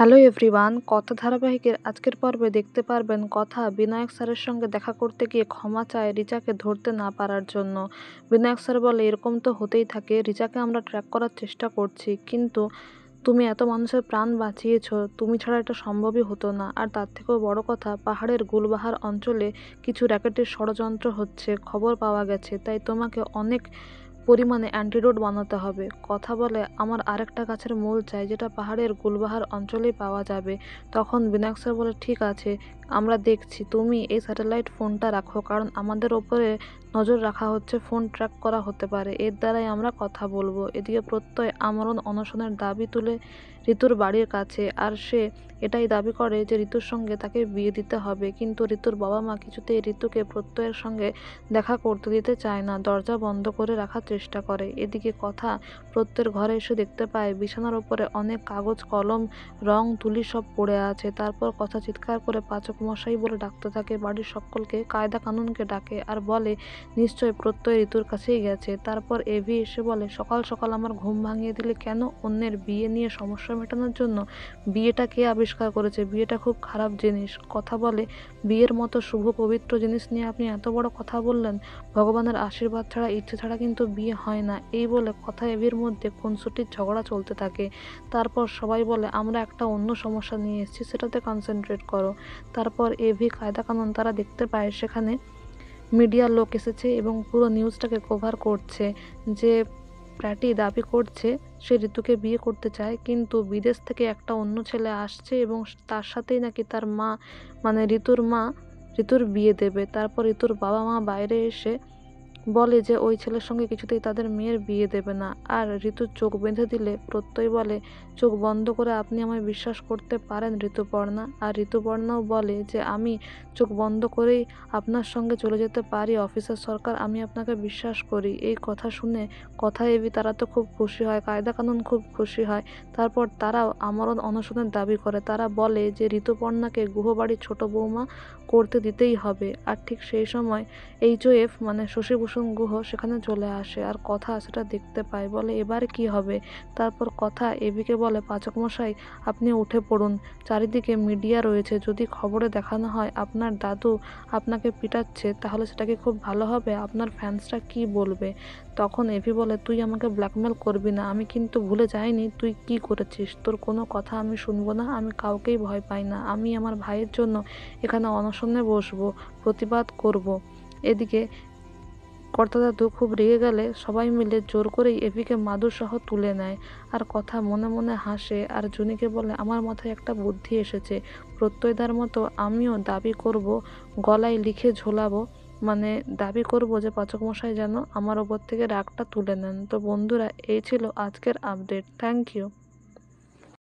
Hello everyone, কথা ধারাবাহিকের আজকের পর্বে দেখতে পারবেন কথা বিনায়ক স্যারের সঙ্গে দেখা করতে গিয়ে ক্ষমা চায় রিচাকে ধরতে না পারার জন্য। বিনায়ক স্যার বলে, এরকম তো হতেই থাকে, রিচাকে আমরা ট্র্যাক করার চেষ্টা করছি, কিন্তু তুমি এত মানুষের প্রাণ বাঁচিয়েছো, তুমি ছাড়া এটা সম্ভবই হতো না। আর তার থেকেও বড় কথা, পাহাড়ের গুলবাহার অঞ্চলে কিছু র্যাকেটের ষড়যন্ত্র হচ্ছে, খবর পাওয়া গেছে, তাই তোমাকে অনেক পরিমাণে অ্যান্টিডোট বানাতে হবে। কথা বলে, আমার আরেকটা গাছের মূল চাই যেটা পাহাড়ের গুলবাহার অঞ্চলেই পাওয়া যাবে। তখন বিনায়ক স্যার বলে, ঠিক আছে, আমরা দেখছি, তুমি এই স্যাটেলাইট ফোনটা রাখো, কারণ আমাদের ওপরে নজর রাখা হচ্ছে, ফোন ট্র্যাক করা হতে পারে, এর দ্বারাই আমরা কথা বলবো। এদিকে প্রত্যয় আমরণ অনশনের দাবি তুলে ঋতুর বাড়ির কাছে, আর সে এটাই দাবি করে যে ঋতুর সঙ্গে তাকে বিয়ে দিতে হবে, কিন্তু ঋতুর বাবা মা কিছুতেই ঋতুকে প্রত্যয়ের সঙ্গে দেখা করতে দিতে চায় না, দরজা বন্ধ করে রাখার চেষ্টা করে। এদিকে কথা প্রত্যয়ের ঘরে এসে দেখতে পায় বিছানার ওপরে অনেক কাগজ, কলম, রং তুলি সব পড়ে আছে। তারপর কথা চিৎকার করে পাচক মশাই বলে ডাকতে থাকে, বাড়ির সকলকে, কায়দা কানুনকে ডাকে, আর বলে নিশ্চয় প্রত্যয় ঋতুর কাছেই গেছে। তারপর এভি এসে বলে, সকাল সকাল আমার ঘুম ভাঙিয়ে দিলে কেন? অন্যের বিয়ে নিয়ে সমস্যা মেটানোর জন্য? বিয়েটা কে আবিষ্কার করেছে? বিয়েটা খুব খারাপ জিনিস। কথা বলে, বিয়ের মতো শুভ পবিত্র জিনিস নিয়ে আপনি এত বড় কথা বললেন? ভগবানের আশীর্বাদ ছাড়া, ইচ্ছে ছাড়া কিন্তু বিয়ে হয় না। এই বলে কথা এভির মধ্যে খুনসুটির ঝগড়া চলতে থাকে। তারপর সবাই বলে, আমরা একটা অন্য সমস্যা নিয়ে এসেছি, সেটাতে কনসেন্ট্রেট করো। তারপর এভি, কায়দা কানুন তারা দেখতে পায় সেখানে মিডিয়ার লোক এসেছে এবং পুরো নিউজটাকে কভার করছে যে প্র্যাটি দাবি করছে সে ঋতুকে বিয়ে করতে চায়, কিন্তু বিদেশ থেকে একটা অন্য ছেলে আসছে এবং তার সাথেই নাকি তার মা, মানে ঋতুর মা, ঋতুর বিয়ে দেবে। তারপর ঋতুর বাবা মা বাইরে এসে বলে যে ওই ছেলের সঙ্গে কিছুতেই তাদের মেয়ের বিয়ে দেবে না। আর ঋতুর চোখ বেঁধে দিলে প্রত্যয় বলে, চোখ বন্ধ করে আপনি আমায় বিশ্বাস করতে পারেন ঋতুপর্ণা। আর ঋতুপর্ণাও বলে যে আমি চোখ বন্ধ করেই আপনার সঙ্গে চলে যেতে পারি অফিসার সরকার, আমি আপনাকে বিশ্বাস করি। এই কথা শুনে কথা এভি তারা তো খুব খুশি হয়, কায়দা কানুন খুব খুশি হয়। তারপর তারাও আমরণ অনশনের দাবি করে। তারা বলে যে ঋতুপর্ণাকে গুহবাড়ির ছোট বৌমা করতে দিতেই হবে। আর ঠিক সেই সময় HOF মানে শশীভূষণ গুহ সেখানে চলে আসে, আর কথা সেটা দেখতে পায়, বলে এবার কি হবে? তারপর কথা এভিকে বলে, পাচক মশাই আপনি উঠে পড়ুন, চারিদিকে মিডিয়া রয়েছে, যদি খবরে দেখানো হয় আপনার দাদু আপনাকে পিটাচ্ছে, তাহলে সেটা কি খুব ভালো হবে? আপনার ফ্যান্সরা কি বলবে? তখন এভি বলে, তুই আমাকে ব্ল্যাকমেল করবি না, আমি কিন্তু ভুলে যাইনি তুই কি করেছিস, তোর কোনো কথা আমি শুনবো না, আমি কাউকেই ভয় পাই না, আমি আমার ভাইয়ের জন্য এখানে অনশনে বসবো, প্রতিবাদ করব। এদিকে কর্তা দাদু খুব রেগে গেলে সবাই মিলে জোর করেই এভিকে মাদুরসহ তুলে নেয়। আর কথা মনে মনে হাসে আর জুনিকে বলে, আমার মাথায় একটা বুদ্ধি এসেছে, প্রত্যয়দার মতো আমিও দাবি করব, গলায় লিখে ঝোলাবো, মানে দাবি করব যে পাচক মশাই যেন আমার ওপর থেকে রাগটা তুলে নেন। তো বন্ধুরা, এই ছিল আজকের আপডেট। Thank you.